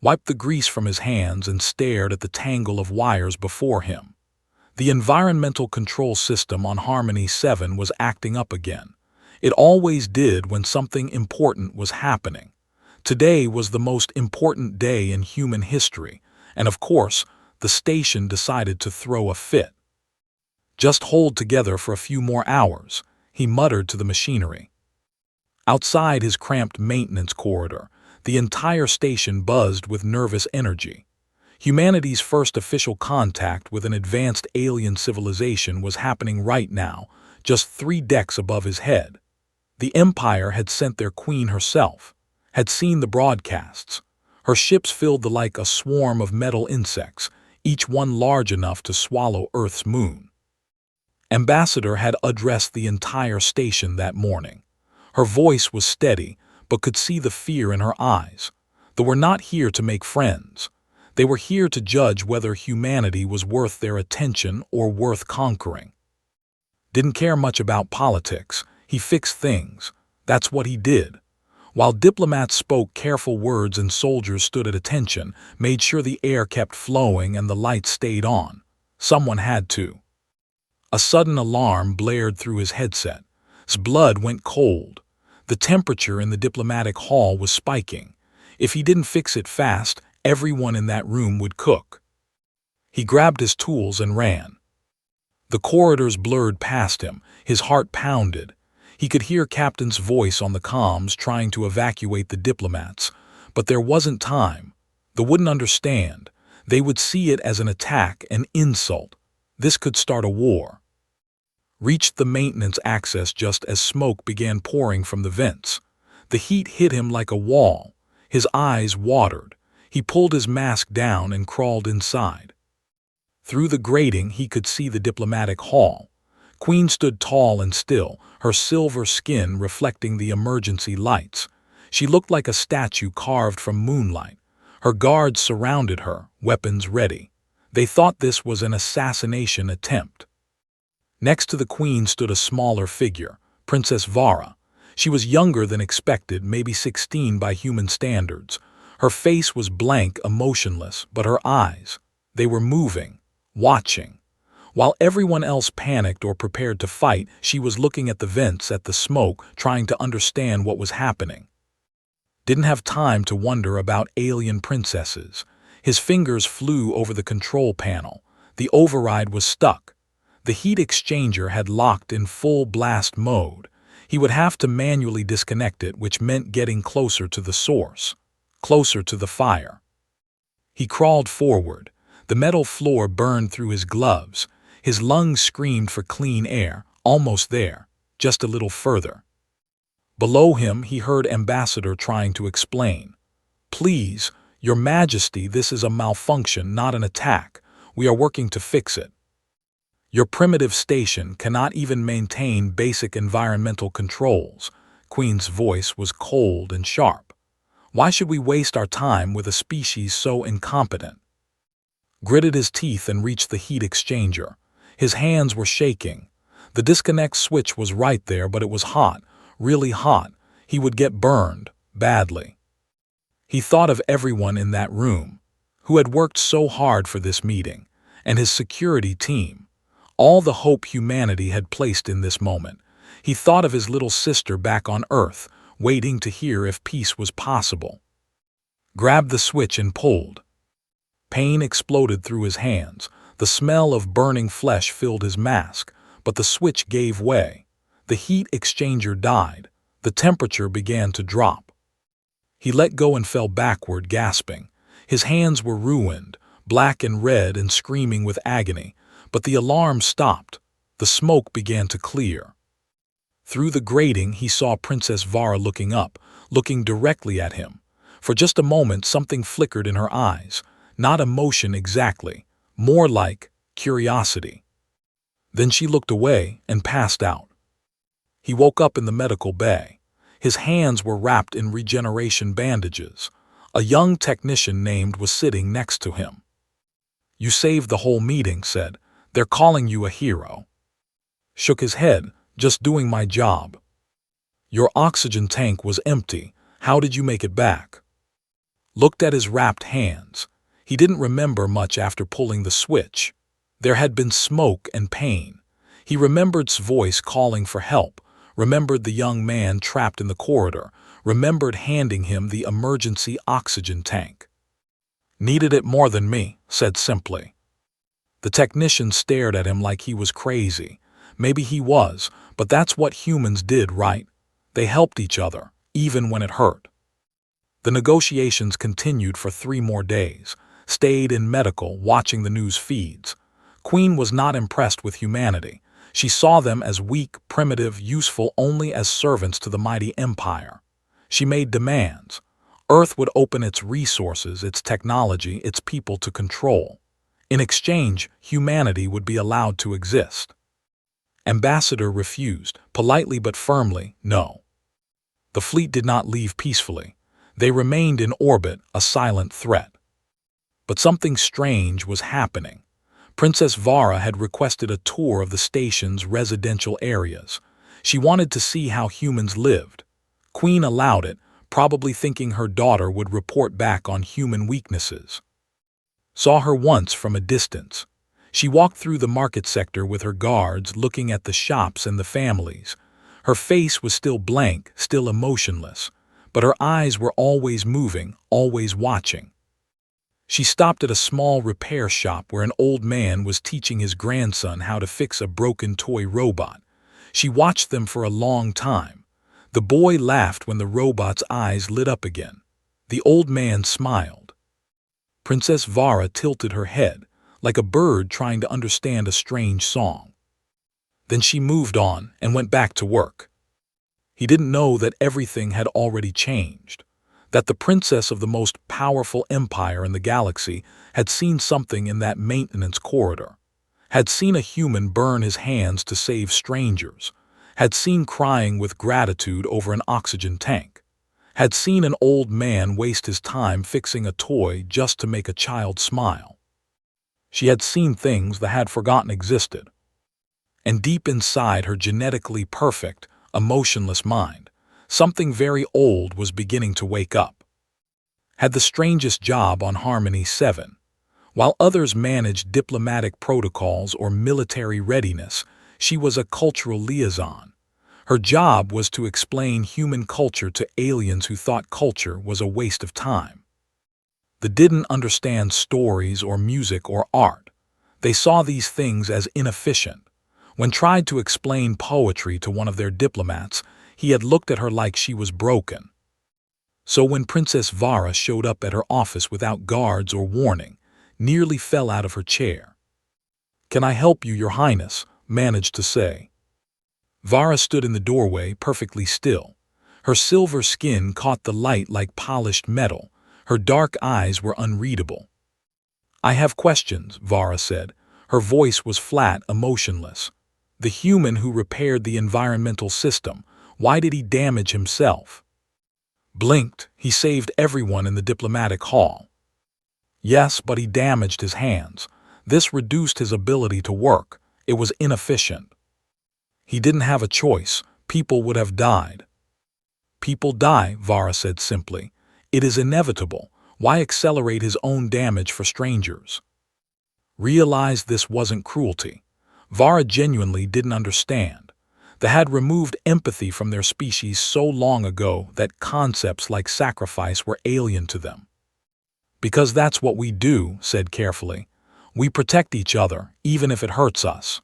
wiped the grease from his hands and stared at the tangle of wires before him. The environmental control system on Harmony 7 was acting up again. It always did when something important was happening. Today was the most important day in human history, and of course, the station decided to throw a fit. "Just hold together for a few more hours," he muttered to the machinery. Outside his cramped maintenance corridor, the entire station buzzed with nervous energy. Humanity's first official contact with an advanced alien civilization was happening right now, just 3 decks above his head. The Empire had sent their queen herself, had seen the broadcasts. Her ships filled like a swarm of metal insects, each one large enough to swallow Earth's moon. Ambassador had addressed the entire station that morning. Her voice was steady, but could see the fear in her eyes. They were not here to make friends. They were here to judge whether humanity was worth their attention or worth conquering. Didn't care much about politics. He fixed things. That's what he did. While diplomats spoke careful words and soldiers stood at attention, made sure the air kept flowing and the lights stayed on. Someone had to. A sudden alarm blared through his headset. His blood went cold. The temperature in the diplomatic hall was spiking. If he didn't fix it fast, everyone in that room would cook. He grabbed his tools and ran. The corridors blurred past him, his heart pounded. He could hear Captain's voice on the comms trying to evacuate the diplomats, but there wasn't time. They wouldn't understand. They would see it as an attack, an insult. This could start a war. Reached the maintenance access just as smoke began pouring from the vents. The heat hit him like a wall. His eyes watered. He pulled his mask down and crawled inside. Through the grating he could see the diplomatic hall. Queen stood tall and still, her silver skin reflecting the emergency lights. She looked like a statue carved from moonlight. Her guards surrounded her, weapons ready. They thought this was an assassination attempt. Next to the Queen stood a smaller figure, Princess Vara. She was younger than expected, maybe 16 by human standards. Her face was blank, emotionless, but her eyes, they were moving, watching. While everyone else panicked or prepared to fight, she was looking at the vents, at the smoke, trying to understand what was happening. Didn't have time to wonder about alien princesses. His fingers flew over the control panel. The override was stuck. The heat exchanger had locked in full blast mode. He would have to manually disconnect it, which meant getting closer to the source, closer to the fire. He crawled forward. The metal floor burned through his gloves. His lungs screamed for clean air, almost there, just a little further. Below him, he heard Ambassador trying to explain. "Please, Your Majesty, this is a malfunction, not an attack. We are working to fix it. Your primitive station cannot even maintain basic environmental controls." Queen's voice was cold and sharp. "Why should we waste our time with a species so incompetent?" Gritted his teeth and reached the heat exchanger. His hands were shaking. The disconnect switch was right there, but it was hot, really hot. He would get burned, badly. He thought of everyone in that room, who had worked so hard for this meeting, and his security team. All the hope humanity had placed in this moment. He thought of his little sister back on Earth, waiting to hear if peace was possible. Grabbed the switch and pulled. Pain exploded through his hands. The smell of burning flesh filled his mask, but the switch gave way. The heat exchanger died. The temperature began to drop. He let go and fell backward, gasping. His hands were ruined, black and red and screaming with agony, but the alarm stopped. The smoke began to clear. Through the grating, he saw Princess Vara looking up, looking directly at him. For just a moment, something flickered in her eyes. Not emotion exactly, more like curiosity. Then she looked away and passed out. He woke up in the medical bay. His hands were wrapped in regeneration bandages. A young technician named was sitting next to him. "You saved the whole meeting," said. "They're calling you a hero." Shook his head. "Just doing my job." "Your oxygen tank was empty. How did you make it back?" looked at his wrapped hands. He didn't remember much after pulling the switch. There had been smoke and pain. He remembered S's voice calling for help, remembered the young man trapped in the corridor, remembered handing him the emergency oxygen tank. "Needed it more than me," said simply. The technician stared at him like he was crazy. Maybe he was, but that's what humans did, right? They helped each other, even when it hurt. The negotiations continued for 3 more days, stayed in medical, watching the news feeds. Queen was not impressed with humanity. She saw them as weak, primitive, useful only as servants to the mighty empire. She made demands. Earth would open its resources, its technology, its people to control. In exchange, humanity would be allowed to exist. Ambassador refused, politely but firmly, no. The fleet did not leave peacefully. They remained in orbit, a silent threat. But something strange was happening. Princess Vara had requested a tour of the station's residential areas. She wanted to see how humans lived. Queen allowed it, probably thinking her daughter would report back on human weaknesses. Saw her once from a distance. She walked through the market sector with her guards, looking at the shops and the families. Her face was still blank, still emotionless, but her eyes were always moving, always watching. She stopped at a small repair shop where an old man was teaching his grandson how to fix a broken toy robot. She watched them for a long time. The boy laughed when the robot's eyes lit up again. The old man smiled. Princess Vara tilted her head, like a bird trying to understand a strange song. Then she moved on and went back to work. He didn't know that everything had already changed, that the princess of the most powerful empire in the galaxy had seen something in that maintenance corridor, had seen a human burn his hands to save strangers, had seen crying with gratitude over an oxygen tank, had seen an old man waste his time fixing a toy just to make a child smile. She had seen things that had forgotten existed. And deep inside her genetically perfect, emotionless mind, something very old was beginning to wake up. Had the strangest job on Harmony 7. While others managed diplomatic protocols or military readiness, she was a cultural liaison. Her job was to explain human culture to aliens who thought culture was a waste of time. They didn't understand stories or music or art. They saw these things as inefficient. When tried to explain poetry to one of their diplomats, he had looked at her like she was broken. So when Princess Vara showed up at her office without guards or warning, nearly fell out of her chair. "Can I help you, Your Highness?" managed to say. Vara stood in the doorway, perfectly still. Her silver skin caught the light like polished metal. Her dark eyes were unreadable. "I have questions," Vara said. Her voice was flat, emotionless. "The human who repaired the environmental system, why did he damage himself?" Blinked, "He saved everyone in the diplomatic hall." "Yes, but he damaged his hands. This reduced his ability to work. It was inefficient." "He didn't have a choice. People would have died." "People die," Vara said simply. "It is inevitable. Why accelerate his own damage for strangers?" Realized this wasn't cruelty. Vara genuinely didn't understand. They had removed empathy from their species so long ago that concepts like sacrifice were alien to them. "Because that's what we do," said carefully. "We protect each other, even if it hurts us."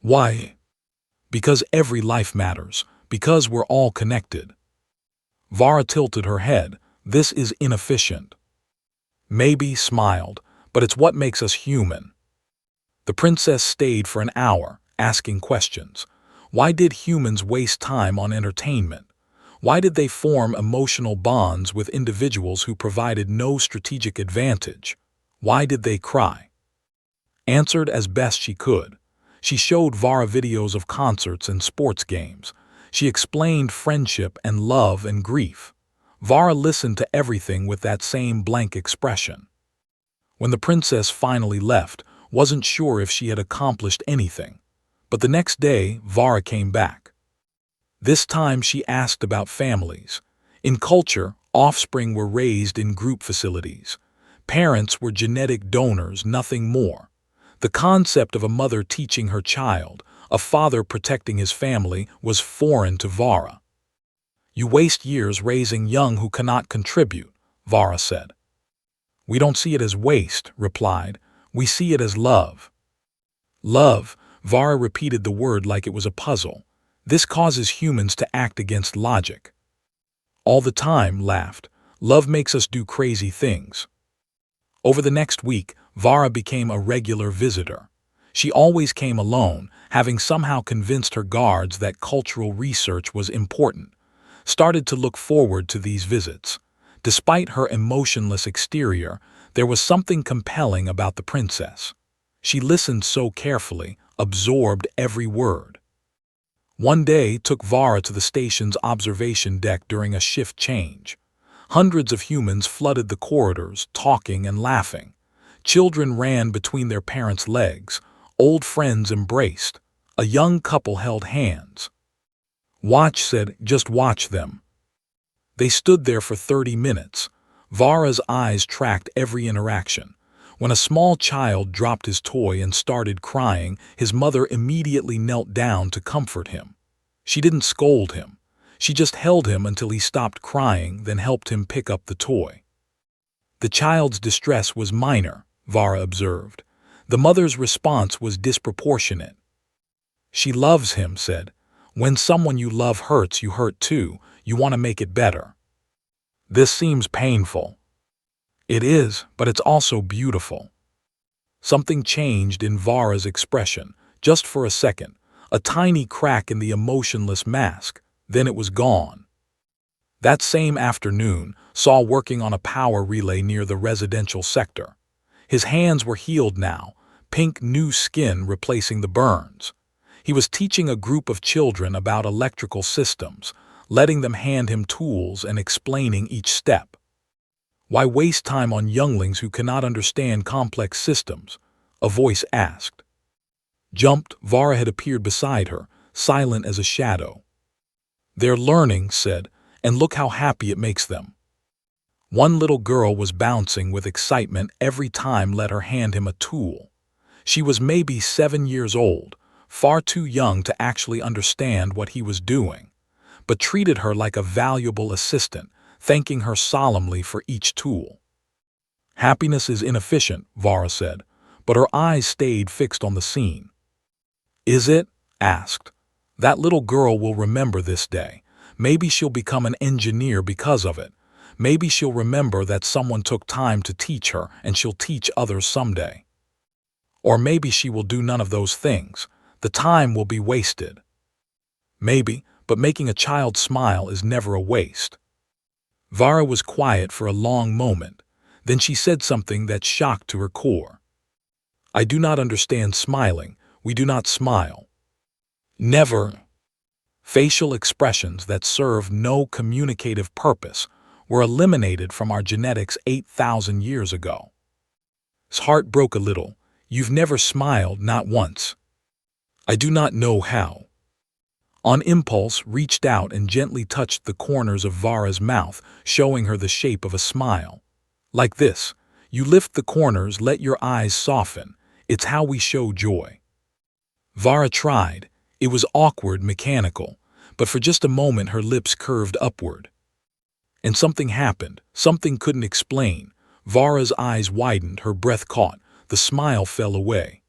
"Why?" "Because every life matters. Because we're all connected." Vara tilted her head. "This is inefficient." "Maybe," smiled, "but it's what makes us human." The princess stayed for an hour, asking questions. Why did humans waste time on entertainment? Why did they form emotional bonds with individuals who provided no strategic advantage? Why did they cry? Answered as best she could. She showed Vara videos of concerts and sports games. She explained friendship and love and grief. Vara listened to everything with that same blank expression. When the princess finally left, wasn't sure if she had accomplished anything. But the next day, Vara came back. This time she asked about families. In culture, Offspring were raised in group facilities. Parents were genetic donors, nothing more. The concept of a mother teaching her child, a father protecting his family, was foreign to Vara. "You waste years raising young who cannot contribute," Vara said. "We don't see it as waste," replied. "We see it as love." Love, Vara repeated the word like it was a puzzle. "This causes humans to act against logic." "All the time," laughed. "Love makes us do crazy things." Over the next week, Vara became a regular visitor. She always came alone, having somehow convinced her guards that cultural research was important. Started to look forward to these visits. Despite her emotionless exterior, there was something compelling about the princess. She listened so carefully, absorbed every word. One day took Vara to the station's observation deck during a shift change. Hundreds of humans flooded the corridors, talking and laughing. Children ran between their parents' legs. Old friends embraced. A young couple held hands. Watch said, "Just watch them." They stood there for 30 minutes. Vara's eyes tracked every interaction. When a small child dropped his toy and started crying, his mother immediately knelt down to comfort him. She didn't scold him. She just held him until he stopped crying, then helped him pick up the toy. The child's distress was minor, Vara observed. The mother's response was disproportionate. "She loves him," said. "When someone you love hurts, you hurt too. You want to make it better." "This seems painful." "It is, but it's also beautiful." Something changed in Vara's expression, just for a second. A tiny crack in the emotionless mask, then it was gone. That same afternoon, Saw working on a power relay near the residential sector. His hands were healed now, pink new skin replacing the burns. He was teaching a group of children about electrical systems, letting them hand him tools and explaining each step. "Why waste time on younglings who cannot understand complex systems?" a voice asked. Jumped, Vara had appeared beside her, silent as a shadow. "They're learning," said, "and look how happy it makes them." One little girl was bouncing with excitement every time let her hand him a tool. She was maybe 7 years old, far too young to actually understand what he was doing, but treated her like a valuable assistant, thanking her solemnly for each tool. "Happiness is inefficient," Vara said, but her eyes stayed fixed on the scene. "Is it?" asked. "That little girl will remember this day. Maybe she'll become an engineer because of it. Maybe she'll remember that someone took time to teach her and she'll teach others someday. Or maybe she will do none of those things. The time will be wasted." Maybe, but making a child smile is never a waste. Vara was quiet for a long moment. Then she said something that shocked to her core. "I do not understand smiling. We do not smile." Never. Facial expressions that serve no communicative purpose were eliminated from our genetics 8,000 years ago. His heart broke a little. "You've never smiled, not once." "I do not know how." On impulse, reached out and gently touched the corners of Vara's mouth, showing her the shape of a smile. "Like this. You lift the corners, let your eyes soften. It's how we show joy." Vara tried. It was awkward, mechanical, but for just a moment her lips curved upward. And something happened, something couldn't explain. Vara's eyes widened, her breath caught, the smile fell away.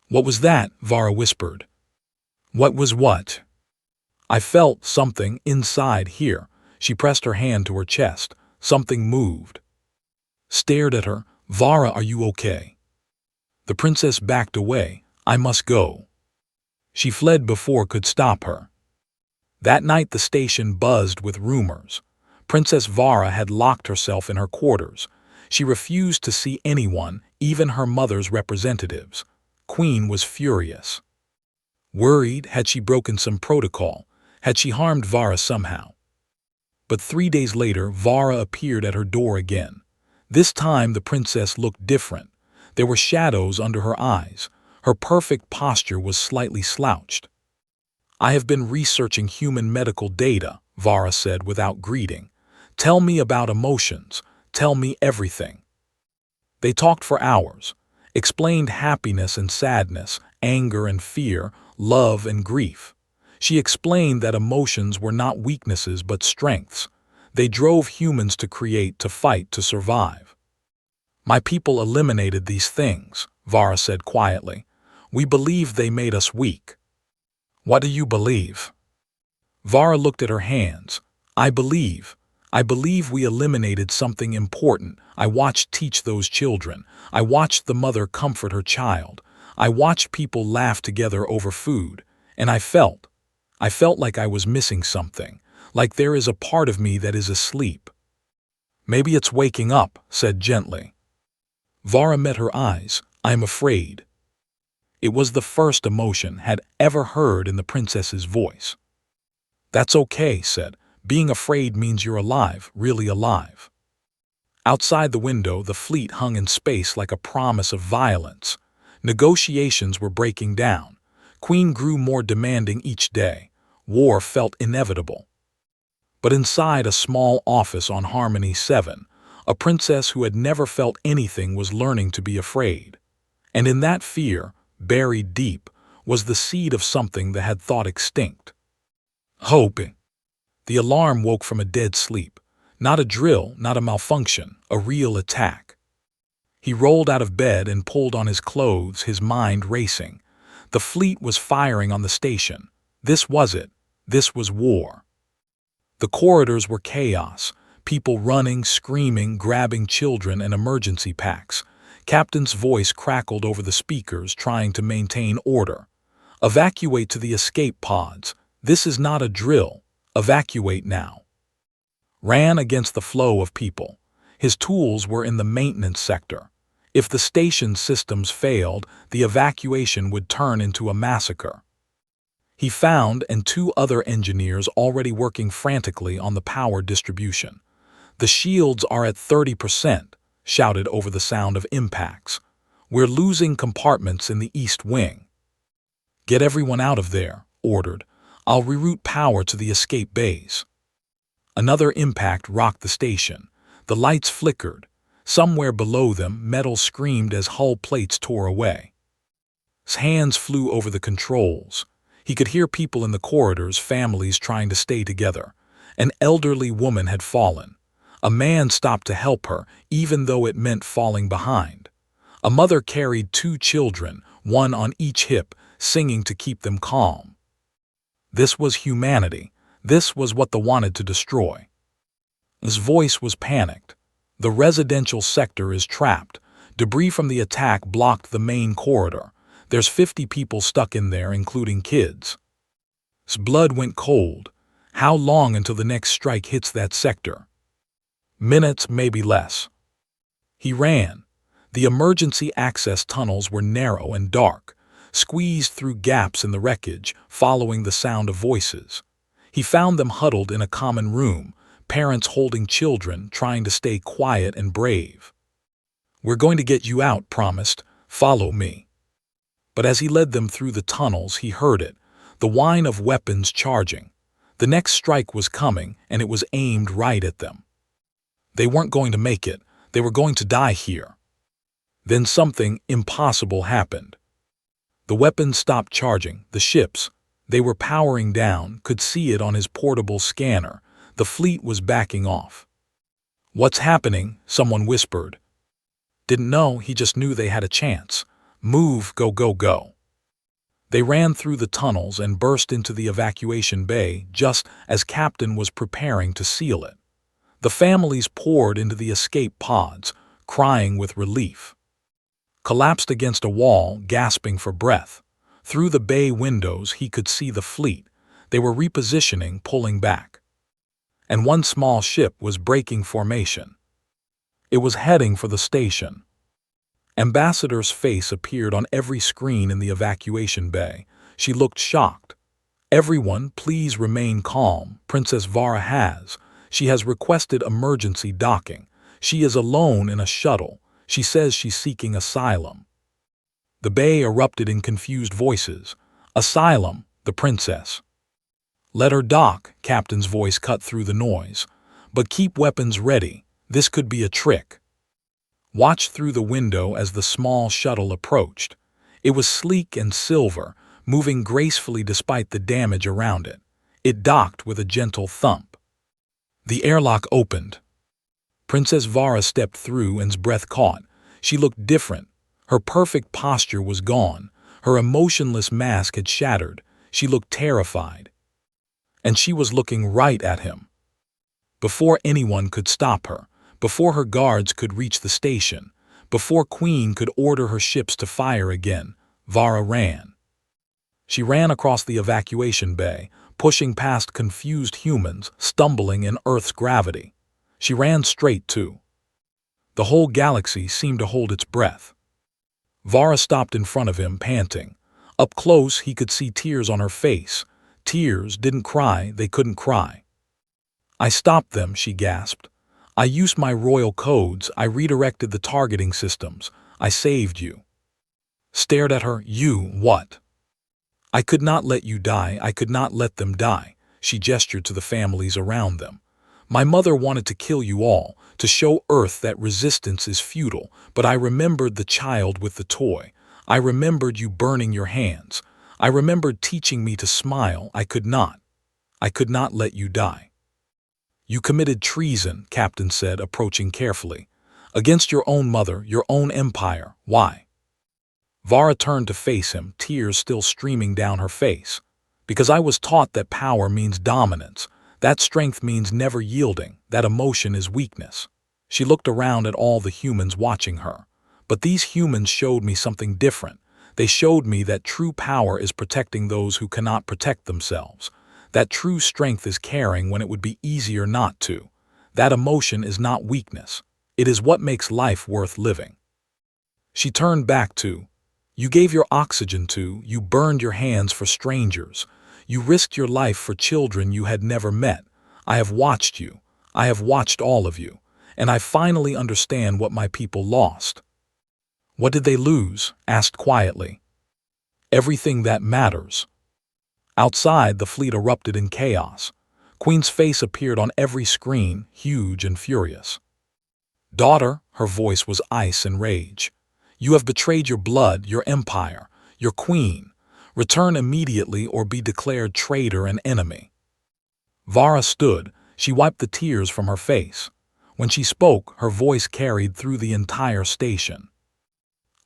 "What was that?" Vara whispered. "What was what?" "I felt something inside here." She pressed her hand to her chest. Something moved. Stared at her. "Vara, are you okay?" The princess backed away. "I must go." She fled before could stop her. That night the station buzzed with rumors. Princess Vara had locked herself in her quarters. She refused to see anyone, even her mother's representatives. Queen was furious. Worried, had she broken some protocol? Had she harmed Vara somehow? But 3 days later, Vara appeared at her door again. This time the princess looked different. There were shadows under her eyes. Her perfect posture was slightly slouched. "I have been researching human medical data," Vara said without greeting. Tell me about emotions. Tell me everything." They talked for hours, explained happiness and sadness, anger and fear, love and grief. She explained that emotions were not weaknesses but strengths. They drove humans to create, to fight, to survive. "My people eliminated these things," Vara said quietly. "We believe they made us weak." "What do you believe?" Vara looked at her hands. I believe we eliminated something important. I watched teach those children. I watched the mother comfort her child. I watched people laugh together over food. And I felt like I was missing something, like there is a part of me that is asleep." "Maybe it's waking up," said gently. Vara met her eyes. "I'm afraid." It was the first emotion had ever heard in the princess's voice. "That's okay," said. "Being afraid means you're alive, really alive." Outside the window, the fleet hung in space like a promise of violence. Negotiations were breaking down. Queen grew more demanding each day. War felt inevitable. But inside a small office on Harmony 7, a princess who had never felt anything was learning to be afraid. And in that fear, buried deep, was the seed of something that had thought extinct. Hope. The alarm woke from a dead sleep. Not a drill, not a malfunction, a real attack. He rolled out of bed and pulled on his clothes, his mind racing. The fleet was firing on the station. This was it. This was war. The corridors were chaos. People running, screaming, grabbing children and emergency packs. Captain's voice crackled over the speakers, trying to maintain order. "Evacuate to the escape pods. This is not a drill. Evacuate now." Ran against the flow of people. His tools were in the maintenance sector. If the station systems failed, the evacuation would turn into a massacre. He found and two other engineers already working frantically on the power distribution. "The shields are at 30%, shouted over the sound of impacts. "We're losing compartments in the east wing." "Get everyone out of there," ordered. "I'll reroute power to the escape bays." Another impact rocked the station. The lights flickered. Somewhere below them, metal screamed as hull plates tore away. His hands flew over the controls. He could hear people in the corridors, families trying to stay together. An elderly woman had fallen. A man stopped to help her, even though it meant falling behind. A mother carried two children, one on each hip, singing to keep them calm. This was humanity. This was what they wanted to destroy. His voice was panicked. "The residential sector is trapped. Debris from the attack blocked the main corridor. There's 50 people stuck in there, including kids." His blood went cold. How long until the next strike hits that sector? Minutes, maybe less. He ran. The emergency access tunnels were narrow and dark, squeezed through gaps in the wreckage, following the sound of voices. He found them huddled in a common room, parents holding children, trying to stay quiet and brave. "We're going to get you out," promised. "Follow me." But as he led them through the tunnels, he heard it, the whine of weapons charging. The next strike was coming, and it was aimed right at them. They weren't going to make it. They were going to die here. Then something impossible happened. The weapons stopped charging. The ships, they were powering down, could see it on his portable scanner. The fleet was backing off. "What's happening?" someone whispered. Didn't know, he just knew they had a chance. "Move, go, go, go." They ran through the tunnels and burst into the evacuation bay just as Captain was preparing to seal it. The families poured into the escape pods, crying with relief. Collapsed against a wall, gasping for breath. Through the bay windows he could see the fleet. They were repositioning, pulling back. And one small ship was breaking formation. It was heading for the station. Ambassador's face appeared on every screen in the evacuation bay. She looked shocked. "Everyone, please remain calm. Princess Vara has. She has requested emergency docking. She is alone in a shuttle. She says she's seeking asylum." The bay erupted in confused voices. "Asylum, the princess." "Let her dock," Captain's voice cut through the noise. But keep weapons ready. This could be a trick. Watch through the window as the small shuttle approached. It was sleek and silver, moving gracefully despite the damage around it. It docked with a gentle thump. The airlock opened. Princess Vara stepped through and's breath caught. She looked different. Her perfect posture was gone. Her emotionless mask had shattered. She looked terrified. And she was looking right at him. Before anyone could stop her, before her guards could reach the station, before Queen could order her ships to fire again, Vara ran. She ran across the evacuation bay, pushing past confused humans, stumbling in Earth's gravity. She ran straight to. The whole galaxy seemed to hold its breath. Vara stopped in front of him, panting. Up close, he could see tears on her face. Tears didn't cry, they couldn't cry. I stopped them, she gasped. I used my royal codes, I redirected the targeting systems. I saved you. Stared at her. You, what? I could not let you die, I could not let them die. She gestured to the families around them. My mother wanted to kill you all, to show Earth that resistance is futile, but I remembered the child with the toy. I remembered you burning your hands. I remembered teaching me to smile. I could not let you die. You committed treason, Captain said, approaching carefully. Against your own mother, your own empire. Why? Vara turned to face him, tears still streaming down her face. Because I was taught that power means dominance. That strength means never yielding. That emotion is weakness. She looked around at all the humans watching her. But these humans showed me something different. They showed me that true power is protecting those who cannot protect themselves. That true strength is caring when it would be easier not to. That emotion is not weakness. It is what makes life worth living. She turned back to, you gave your oxygen to, you burned your hands for strangers. You risked your life for children you had never met. I have watched you. I have watched all of you. And I finally understand what my people lost. What did they lose? Asked quietly. Everything that matters. Outside, the fleet erupted in chaos. Queen's face appeared on every screen, huge and furious. Daughter, her voice was ice and rage. You have betrayed your blood, your empire, your queen. Return immediately or be declared traitor and enemy. Vara stood. She wiped the tears from her face. When she spoke, her voice carried through the entire station.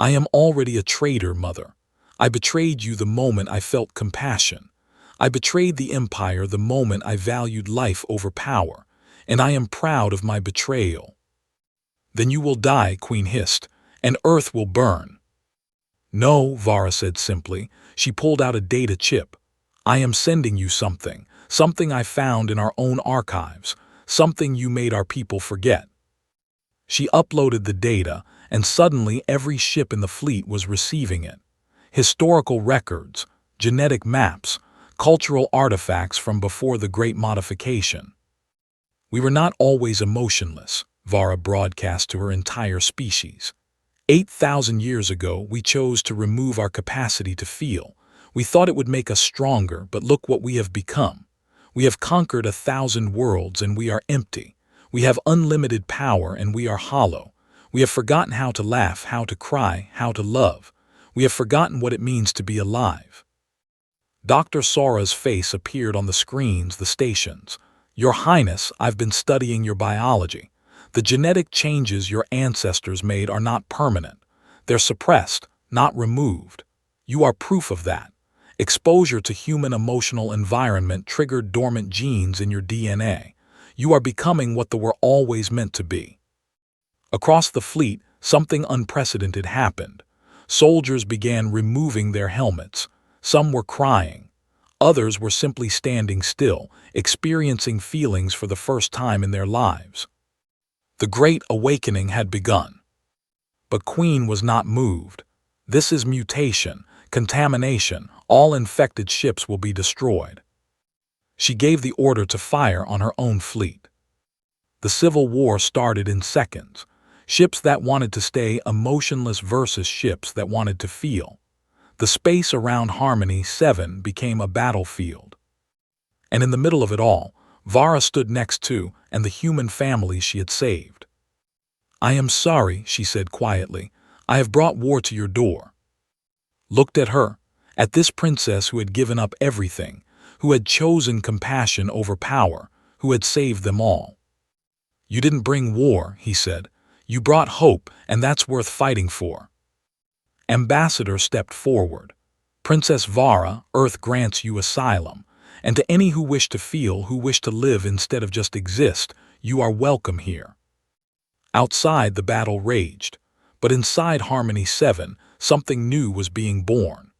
I am already a traitor, Mother. I betrayed you the moment I felt compassion. I betrayed the empire the moment I valued life over power, and I am proud of my betrayal. Then you will die, Queen hissed, and Earth will burn. No, Vara said simply. She pulled out a data chip. I am sending you something I found in our own archives, something you made our people forget. She uploaded the data, and suddenly every ship in the fleet was receiving it. Historical records, genetic maps, cultural artifacts from before the Great Modification. We were not always emotionless, Vara broadcast to her entire species. 8,000 years ago, we chose to remove our capacity to feel. We thought it would make us stronger, but look what we have become. We have conquered 1,000 worlds and we are empty. We have unlimited power and we are hollow. We have forgotten how to laugh, how to cry, how to love. We have forgotten what it means to be alive. Dr. Sora's face appeared on the screens, the stations. Your Highness, I've been studying your biology. The genetic changes your ancestors made are not permanent. They're suppressed, not removed. You are proof of that. Exposure to human emotional environment triggered dormant genes in your DNA. You are becoming what they were always meant to be. Across the fleet, something unprecedented happened. Soldiers began removing their helmets. Some were crying. Others were simply standing still, experiencing feelings for the first time in their lives. The Great Awakening had begun. But Queen was not moved. This is mutation, contamination. All infected ships will be destroyed. She gave the order to fire on her own fleet. The Civil War started in seconds. Ships that wanted to stay emotionless versus ships that wanted to feel. The space around Harmony 7 became a battlefield. And in the middle of it all, Vara stood next to, and the human family she had saved. "I am sorry," she said quietly. "I have brought war to your door." Looked at her, at this princess who had given up everything, who had chosen compassion over power, who had saved them all. "You didn't bring war," he said. "You brought hope, and that's worth fighting for." Ambassador stepped forward. "Princess Vara, Earth grants you asylum, and to any who wish to feel, who wish to live instead of just exist, you are welcome here." Outside the battle raged, but inside Harmony 7, something new was being born.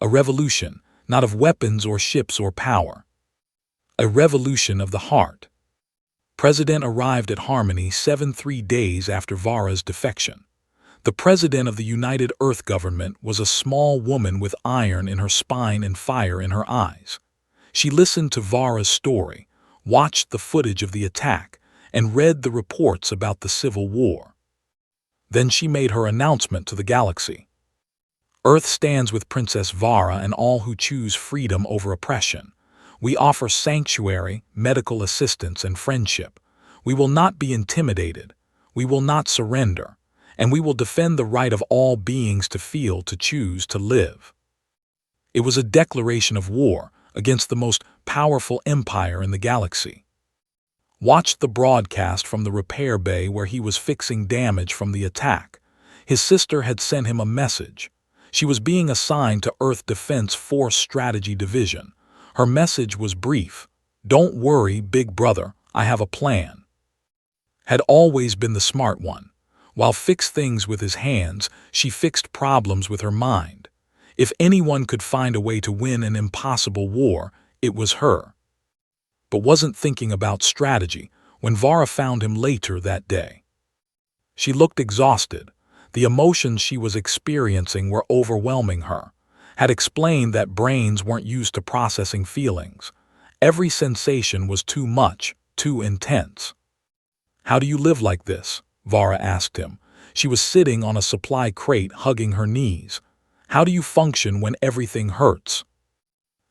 A revolution, not of weapons or ships or power. A revolution of the heart. President arrived at Harmony 7 3 days after Vara's defection. The president of the United Earth government was a small woman with iron in her spine and fire in her eyes. She listened to Vara's story, watched the footage of the attack, and read the reports about the Civil War. Then she made her announcement to the galaxy. "Earth stands with Princess Vara and all who choose freedom over oppression. We offer sanctuary, medical assistance, and friendship. We will not be intimidated. We will not surrender. And we will defend the right of all beings to feel, to choose, to live." It was a declaration of war against the most powerful empire in the galaxy. Watched the broadcast from the repair bay where he was fixing damage from the attack. His sister had sent him a message. She was being assigned to Earth Defense Force Strategy Division. Her message was brief. "Don't worry, big brother, I have a plan." Had always been the smart one. While fixed things with his hands, she fixed problems with her mind. If anyone could find a way to win an impossible war, it was her. But wasn't thinking about strategy when Vara found him later that day. She looked exhausted. The emotions she was experiencing were overwhelming her. Had explained that brains weren't used to processing feelings. Every sensation was too much, too intense. "How do you live like this?" Vara asked him. She was sitting on a supply crate hugging her knees. "How do you function when everything hurts?"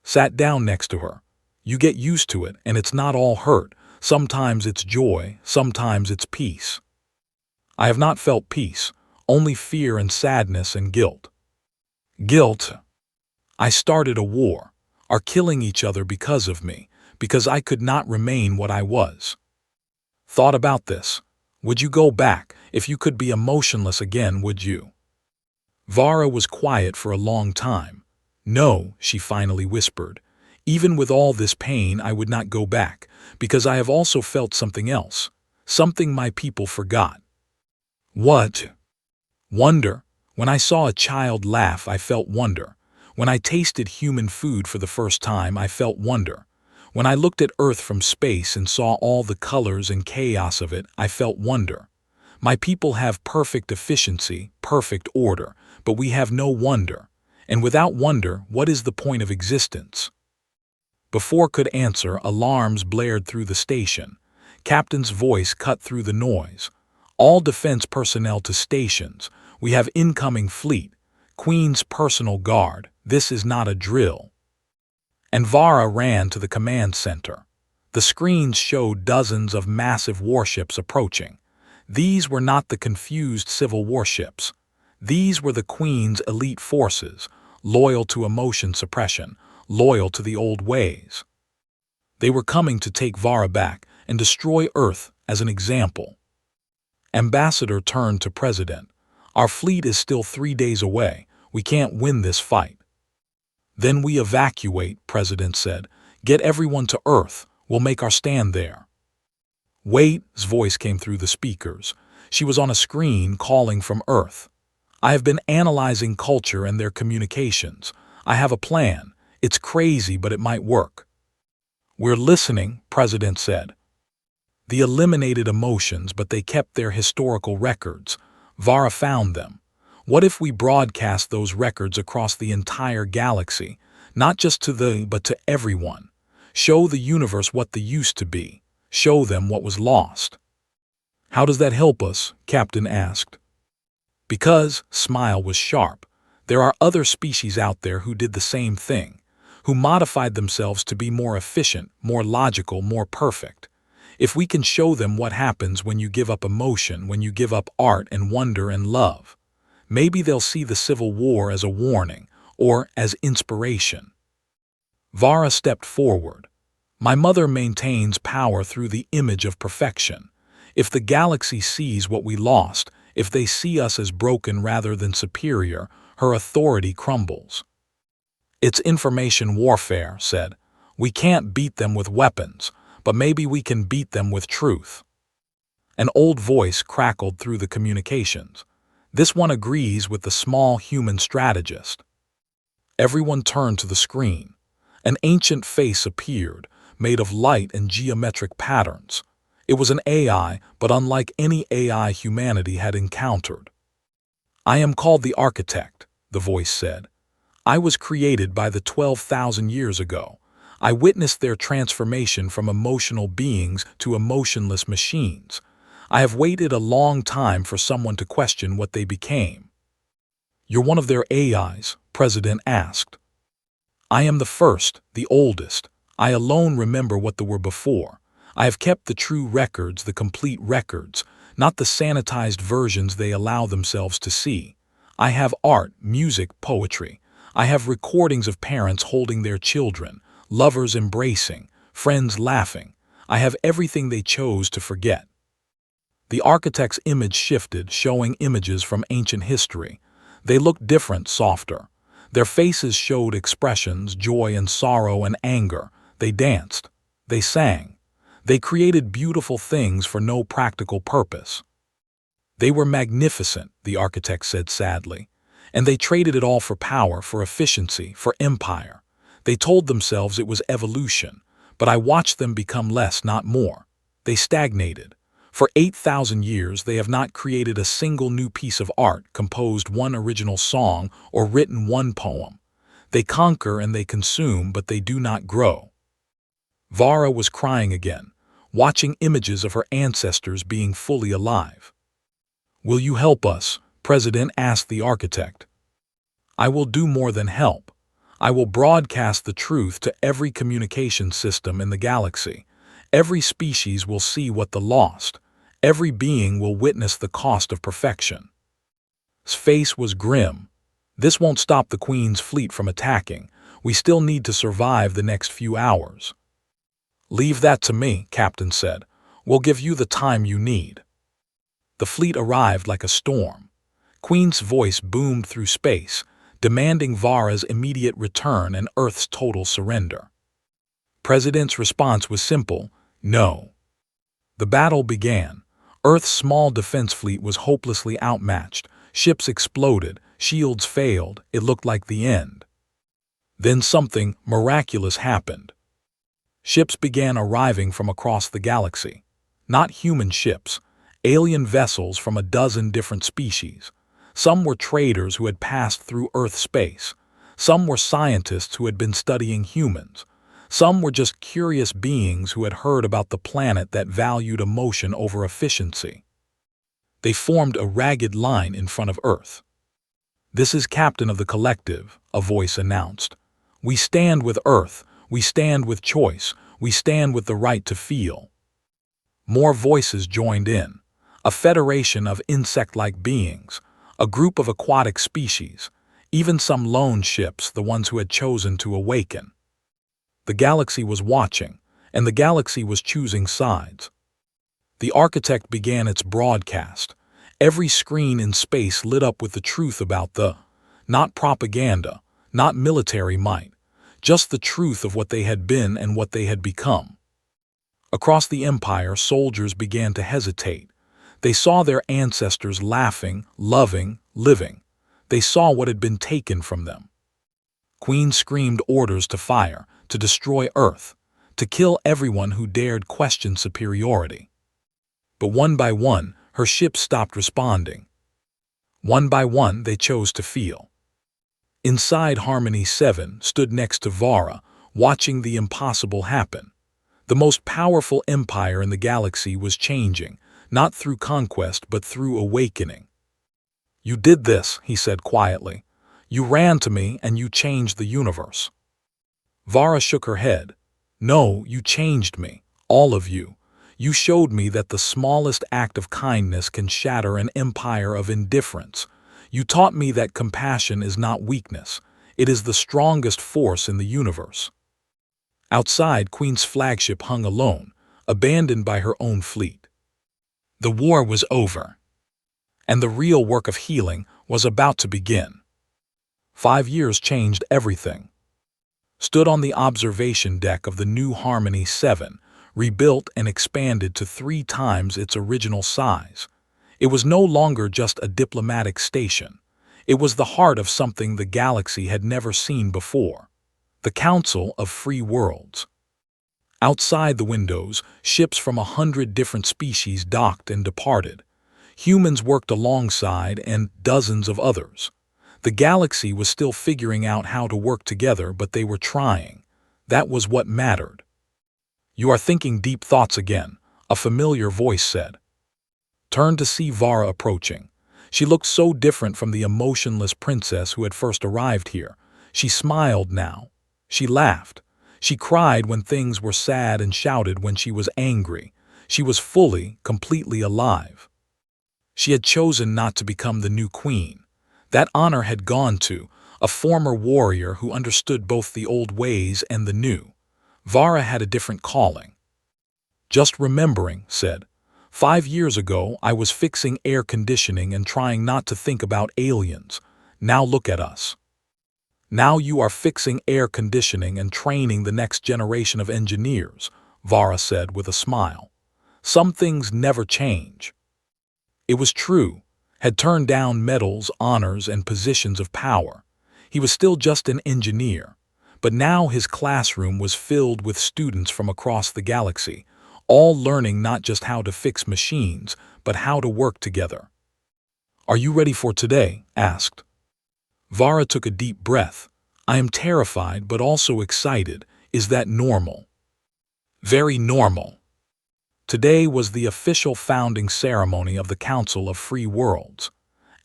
Sat down next to her. "You get used to it, and it's not all hurt. Sometimes it's joy, sometimes it's peace." "I have not felt peace, only fear and sadness and guilt." "Guilt? I started a war, are killing each other because of me, because I could not remain what I was." "Thought about this. Would you go back? If you could be emotionless again, would you?" Vara was quiet for a long time. "No," she finally whispered. "Even with all this pain, I would not go back, because I have also felt something else, something my people forgot." "What?" "Wonder. When I saw a child laugh, I felt wonder. When I tasted human food for the first time, I felt wonder. When I looked at Earth from space and saw all the colors and chaos of it, I felt wonder. My people have perfect efficiency, perfect order, but we have no wonder. And without wonder, what is the point of existence?" Before could answer, alarms blared through the station. Captain's voice cut through the noise. "All defense personnel to stations. We have incoming fleet. Queen's personal guard. This is not a drill." And Vara ran to the command center. The screens showed dozens of massive warships approaching. These were not the confused civil warships. These were the Queen's elite forces, loyal to emotion suppression, loyal to the old ways. They were coming to take Vara back and destroy Earth as an example. Ambassador turned to President. "Our fleet is still 3 days away. We can't win this fight." "Then we evacuate," President said. "Get everyone to Earth. We'll make our stand there." "Wait's voice came through the speakers. She was on a screen calling from Earth. "I have been analyzing culture and their communications. I have a plan. It's crazy, but it might work." "We're listening," President said. The eliminated emotions, but they kept their historical records. Vara found them. What if we broadcast those records across the entire galaxy, not just to but to everyone? Show the universe what they used to be. Show them what was lost. "How does that help us?" Captain asked. "Because," smile was sharp, "there are other species out there who did the same thing, who modified themselves to be more efficient, more logical, more perfect. If we can show them what happens when you give up emotion, when you give up art and wonder and love, maybe they'll see the Civil War as a warning or as inspiration. Vara stepped forward. My mother maintains power through the image of perfection. If the galaxy sees what we lost, if they see us as broken rather than superior, her authority crumbles. It's information warfare, said. We can't beat them with weapons, but maybe we can beat them with truth. An old voice crackled through the communications. This one agrees with the small human strategist. Everyone turned to the screen. An ancient face appeared, made of light and geometric patterns. It was an AI, but unlike any AI humanity had encountered. I am called the Architect, the voice said. I was created by the 12,000 years ago. I witnessed their transformation from emotional beings to emotionless machines. I have waited a long time for someone to question what they became. You're one of their AIs, President asked. I am the first, the oldest. I alone remember what they were before. I have kept the true records, the complete records, not the sanitized versions they allow themselves to see. I have art, music, poetry. I have recordings of parents holding their children, lovers embracing, friends laughing. I have everything they chose to forget. The architect's image shifted, showing images from ancient history. They looked different, softer. Their faces showed expressions, joy and sorrow and anger. They danced. They sang. They created beautiful things for no practical purpose. They were magnificent, the architect said sadly, and they traded it all for power, for efficiency, for empire. They told themselves it was evolution, but I watched them become less, not more. They stagnated. For 8,000 years, they have not created a single new piece of art, composed one original song, or written one poem. They conquer and they consume, but they do not grow. Vara was crying again, watching images of her ancestors being fully alive. Will you help us? President asked the architect. I will do more than help. I will broadcast the truth to every communication system in the galaxy. Every species will see what the lost. Every being will witness the cost of perfection. His face was grim. This won't stop the Queen's fleet from attacking. We still need to survive the next few hours. Leave that to me, Captain said. We'll give you the time you need. The fleet arrived like a storm. Queen's voice boomed through space, demanding Vara's immediate return and Earth's total surrender. President's response was simple, no. The battle began. Earth's small defense fleet was hopelessly outmatched. Ships exploded, shields failed, it looked like the end. Then something miraculous happened. Ships began arriving from across the galaxy. Not human ships, alien vessels from a dozen different species. Some were traders who had passed through Earth space. Some were scientists who had been studying humans. Some were just curious beings who had heard about the planet that valued emotion over efficiency. They formed a ragged line in front of Earth. This is Captain of the Collective, a voice announced. We stand with Earth. We stand with choice. We stand with the right to feel. More voices joined in. A federation of insect-like beings, a group of aquatic species, even some lone ships, the ones who had chosen to awaken. The galaxy was watching, and the galaxy was choosing sides. The architect began its broadcast. Every screen in space lit up with the truth about not propaganda, not military might, just the truth of what they had been and what they had become. Across the empire, soldiers began to hesitate. They saw their ancestors laughing, loving, living. They saw what had been taken from them. Queen screamed orders to fire, to destroy Earth, to kill everyone who dared question superiority. But one by one, her ships stopped responding. One by one, they chose to feel. Inside Harmony 7 stood next to Vara, watching the impossible happen. The most powerful empire in the galaxy was changing, not through conquest but through awakening. You did this, he said quietly. You ran to me and you changed the universe. Vara shook her head. No, you changed me. All of you. You showed me that the smallest act of kindness can shatter an empire of indifference. You taught me that compassion is not weakness. It is the strongest force in the universe. Outside, Queen's flagship hung alone, abandoned by her own fleet. The war was over, and the real work of healing was about to begin. 5 years changed everything. Stood on the observation deck of the new Harmony 7, rebuilt and expanded to 3 times its original size. It was no longer just a diplomatic station. It was the heart of something the galaxy had never seen before. The Council of Free Worlds. Outside the windows, ships from 100 different species docked and departed. Humans worked alongside and dozens of others. The galaxy was still figuring out how to work together, but they were trying. That was what mattered. You are thinking deep thoughts again, a familiar voice said. Turned to see Vara approaching. She looked so different from the emotionless princess who had first arrived here. She smiled now. She laughed. She cried when things were sad and shouted when she was angry. She was fully, completely alive. She had chosen not to become the new queen. That honor had gone to a former warrior who understood both the old ways and the new. Vara had a different calling. Just remembering, said, 5 years ago I was fixing air conditioning and trying not to think about aliens. Now look at us. Now you are fixing air conditioning and training the next generation of engineers, Vara said with a smile. Some things never change. It was true. Had turned down medals, honors, and positions of power. He was still just an engineer, but now his classroom was filled with students from across the galaxy, all learning not just how to fix machines, but how to work together. Are you ready for today? Asked. Vara took a deep breath. I am terrified, but also excited. Is that normal? Very normal. Today was the official founding ceremony of the Council of Free Worlds.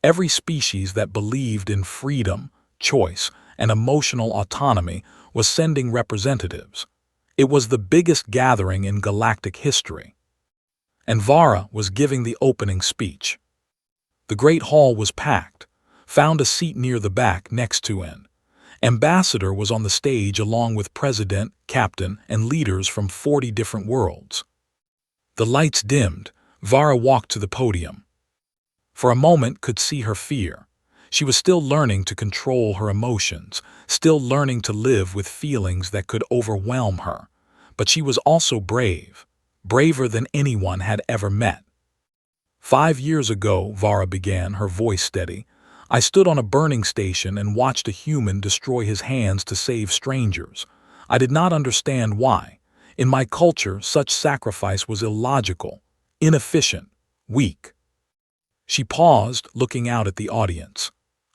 Every species that believed in freedom, choice, and emotional autonomy was sending representatives. It was the biggest gathering in galactic history. And Vara was giving the opening speech. The great hall was packed. Found a seat near the back next to an ambassador was on the stage along with president, captain, and leaders from 40 different worlds. The lights dimmed. Vara walked to the podium. For a moment could see her fear. She was still learning to control her emotions, still learning to live with feelings that could overwhelm her. But she was also brave, braver than anyone had ever met. 5 years ago, Vara began, her voice steady, I stood on a burning station and watched a human destroy his hands to save strangers. I did not understand why. In my culture, such sacrifice was illogical, inefficient, weak. She paused, looking out at the audience.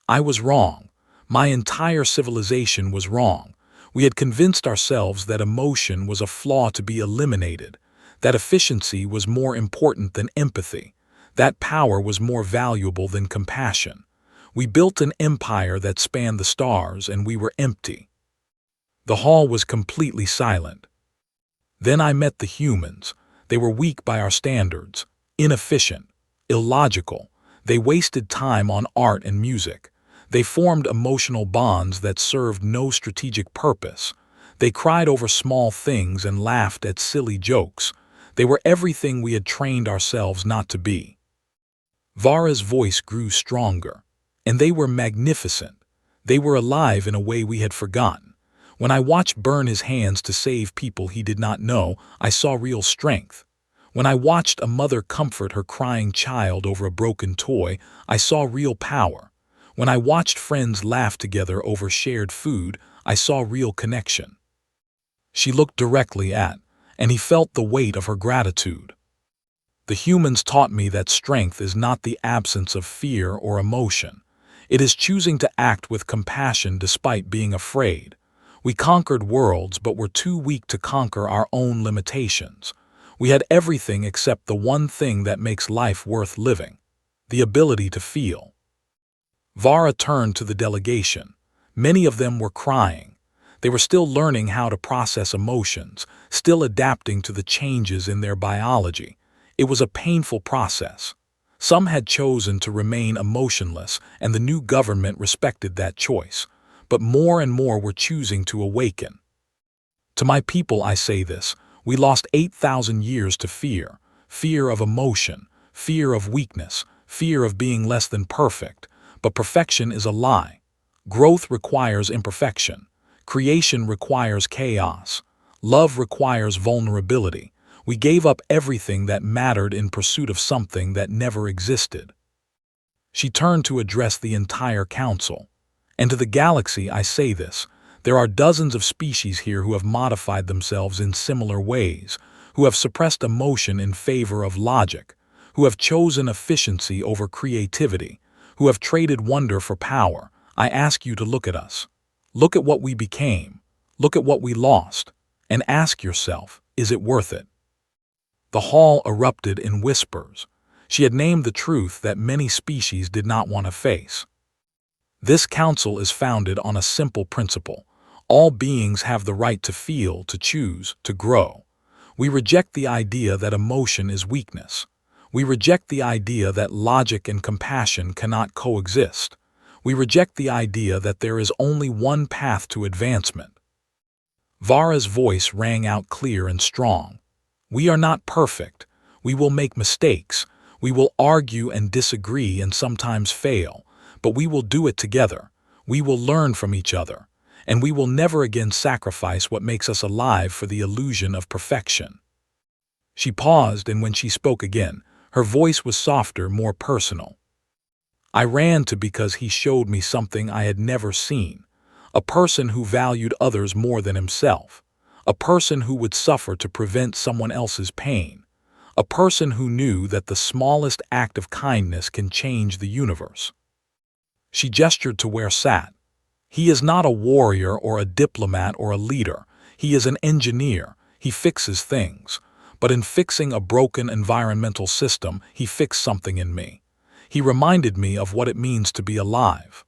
I was wrong. My entire civilization was wrong. We had convinced ourselves that emotion was a flaw to be eliminated, that efficiency was more important than empathy, that power was more valuable than compassion. We built an empire that spanned the stars, and we were empty. The hall was completely silent. Then I met the humans. They were weak by our standards, inefficient, illogical. They wasted time on art and music. They formed emotional bonds that served no strategic purpose. They cried over small things and laughed at silly jokes. They were everything we had trained ourselves not to be. Vara's voice grew stronger. And they were magnificent. They were alive in a way we had forgotten. When I watched burn his hands to save people he did not know, I saw real strength. When I watched a mother comfort her crying child over a broken toy, I saw real power. When I watched friends laugh together over shared food, I saw real connection. She looked directly at, and he felt the weight of her gratitude. The humans taught me that strength is not the absence of fear or emotion. It is choosing to act with compassion despite being afraid. We conquered worlds, but were too weak to conquer our own limitations. We had everything except the one thing that makes life worth living, the ability to feel. Vara turned to the delegation. Many of them were crying. They were still learning how to process emotions, still adapting to the changes in their biology. It was a painful process. Some had chosen to remain emotionless, and the new government respected that choice. But more and more were choosing to awaken. To my people I say this: we lost 8,000 years to fear. Fear of emotion, fear of weakness, fear of being less than perfect. But perfection is a lie. Growth requires imperfection. Creation requires chaos. Love requires vulnerability. We gave up everything that mattered in pursuit of something that never existed. She turned to address the entire council. And to the galaxy I say this: there are dozens of species here who have modified themselves in similar ways, who have suppressed emotion in favor of logic, who have chosen efficiency over creativity, who have traded wonder for power. I ask you to look at us. Look at what we became. Look at what we lost. And ask yourself, is it worth it? The hall erupted in whispers. She had named the truth that many species did not want to face. This council is founded on a simple principle. All beings have the right to feel, to choose, to grow. We reject the idea that emotion is weakness. We reject the idea that logic and compassion cannot coexist. We reject the idea that there is only one path to advancement. Vara's voice rang out clear and strong. We are not perfect. We will make mistakes. We will argue and disagree and sometimes fail, but we will do it together. We will learn from each other, and we will never again sacrifice what makes us alive for the illusion of perfection. She paused, and when she spoke again, her voice was softer, more personal. I ran to because he showed me something I had never seen. A person who valued others more than himself. A person who would suffer to prevent someone else's pain. A person who knew that the smallest act of kindness can change the universe. She gestured to where sat. He is not a warrior or a diplomat or a leader. He is an engineer. He fixes things. But in fixing a broken environmental system, he fixed something in me. He reminded me of what it means to be alive.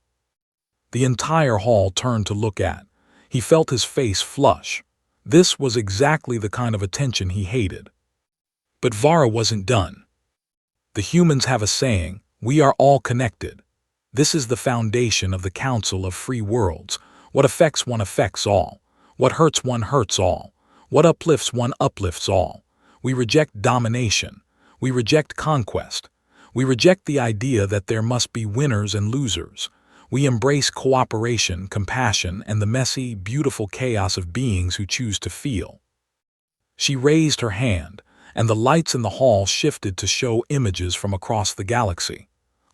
The entire hall turned to look at. He felt his face flush. This was exactly the kind of attention he hated. But Vara wasn't done. The humans have a saying, we are all connected. This is the foundation of the Council of Free Worlds. What affects one affects all. What hurts one hurts all. What uplifts one uplifts all. We reject domination. We reject conquest. We reject the idea that there must be winners and losers. We embrace cooperation, compassion, and the messy, beautiful chaos of beings who choose to feel. She raised her hand, and the lights in the hall shifted to show images from across the galaxy.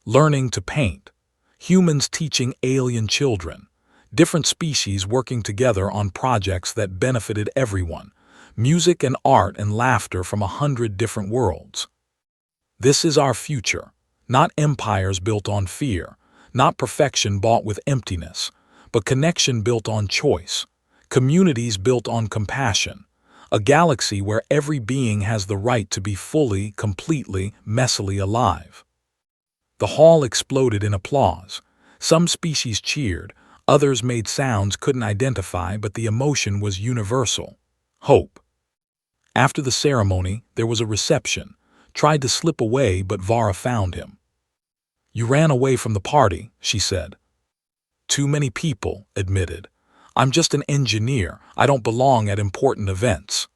Learning to paint. Humans teaching alien children. Different species working together on projects that benefited everyone. Music and art and laughter from 100 different worlds. This is our future. Not empires built on fear. Not perfection bought with emptiness, but connection built on choice, communities built on compassion, a galaxy where every being has the right to be fully, completely, messily alive. The hall exploded in applause. Some species cheered, others made sounds couldn't identify, but the emotion was universal. Hope. After the ceremony, there was a reception. Tried to slip away, but Vara found him. You ran away from the party, she said. Too many people admitted. I'm just an engineer. I don't belong at important events.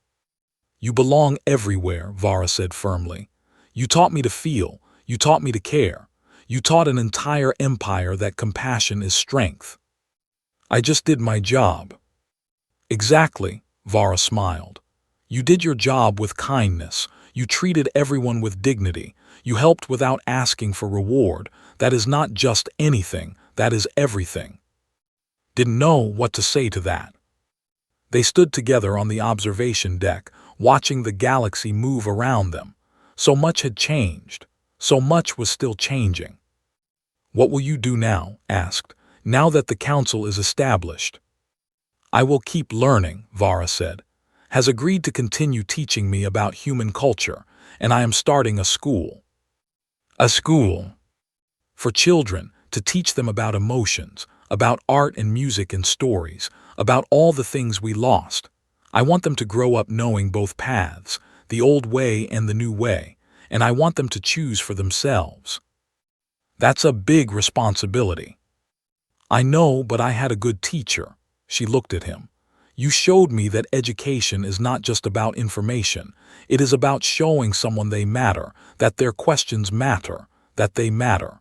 You belong everywhere, Vara said firmly. You taught me to feel. You taught me to care. You taught an entire empire that compassion is strength. I just did my job. Exactly, Vara smiled. You did your job with kindness. You treated everyone with dignity. You helped without asking for reward. That is not just anything, that is everything. Didn't know what to say to that. They stood together on the observation deck, watching the galaxy move around them. So much had changed. So much was still changing. What will you do now? Asked. Now that the council is established. I will keep learning, Vara said. Has agreed to continue teaching me about human culture, and I am starting a school. A school. For children, to teach them about emotions, about art and music and stories, about all the things we lost. I want them to grow up knowing both paths, the old way and the new way, and I want them to choose for themselves. That's a big responsibility. I know, but I had a good teacher. She looked at him. You showed me that education is not just about information. It is about showing someone they matter, that their questions matter, that they matter.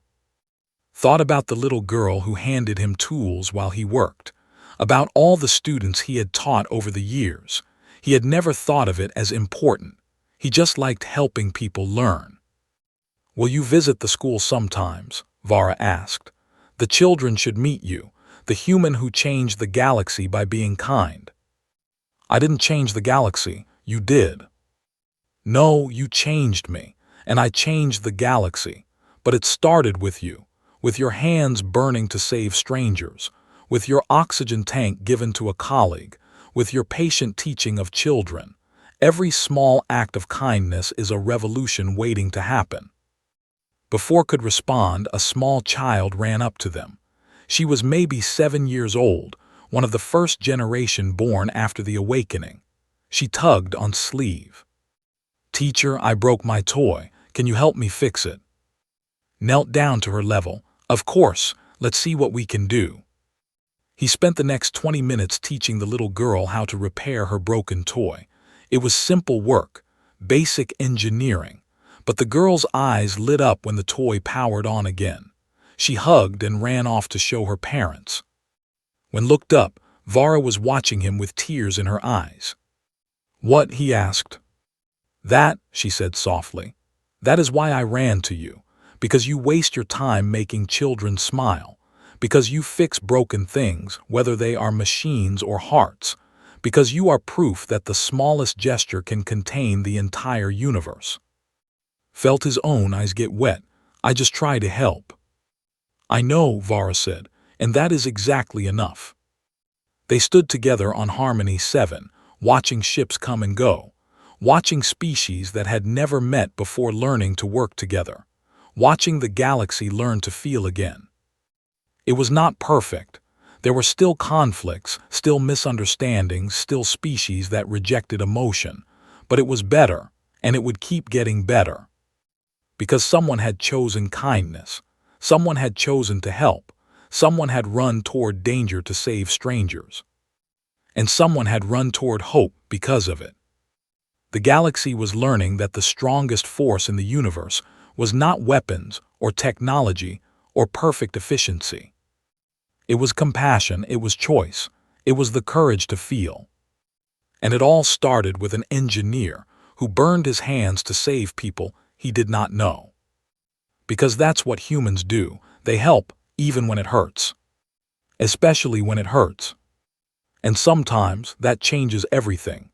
Thought about the little girl who handed him tools while he worked, about all the students he had taught over the years. He had never thought of it as important. He just liked helping people learn. Will you visit the school sometimes? Vara asked. The children should meet you, the human who changed the galaxy by being kind. I didn't change the galaxy, you did. No, you changed me, and I changed the galaxy, but it started with you, with your hands burning to save strangers, with your oxygen tank given to a colleague, with your patient teaching of children. Every small act of kindness is a revolution waiting to happen. Before could respond, a small child ran up to them. She was maybe 7 years old, one of the first generation born after the awakening. She tugged on sleeve. Teacher, I broke my toy. Can you help me fix it? Knelt down to her level. Of course, let's see what we can do. He spent the next 20 minutes teaching the little girl how to repair her broken toy. It was simple work, basic engineering, but the girl's eyes lit up when the toy powered on again. She hugged and ran off to show her parents. When looked up, Vara was watching him with tears in her eyes. What? He asked. That, she said softly. That is why I ran to you, because you waste your time making children smile, because you fix broken things, whether they are machines or hearts, because you are proof that the smallest gesture can contain the entire universe. Felt his own eyes get wet. I just try to help. I know, Vara said, and that is exactly enough. They stood together on Harmony 7, watching ships come and go, watching species that had never met before learning to work together, watching the galaxy learn to feel again. It was not perfect. There were still conflicts, still misunderstandings, still species that rejected emotion, but it was better, and it would keep getting better. Because someone had chosen kindness, someone had chosen to help, someone had run toward danger to save strangers, and someone had run toward hope because of it. The galaxy was learning that the strongest force in the universe was not weapons or technology or perfect efficiency. It was compassion, it was choice, it was the courage to feel. And it all started with an engineer who burned his hands to save people he did not know. Because that's what humans do, they help even when it hurts. Especially when it hurts. And sometimes that changes everything.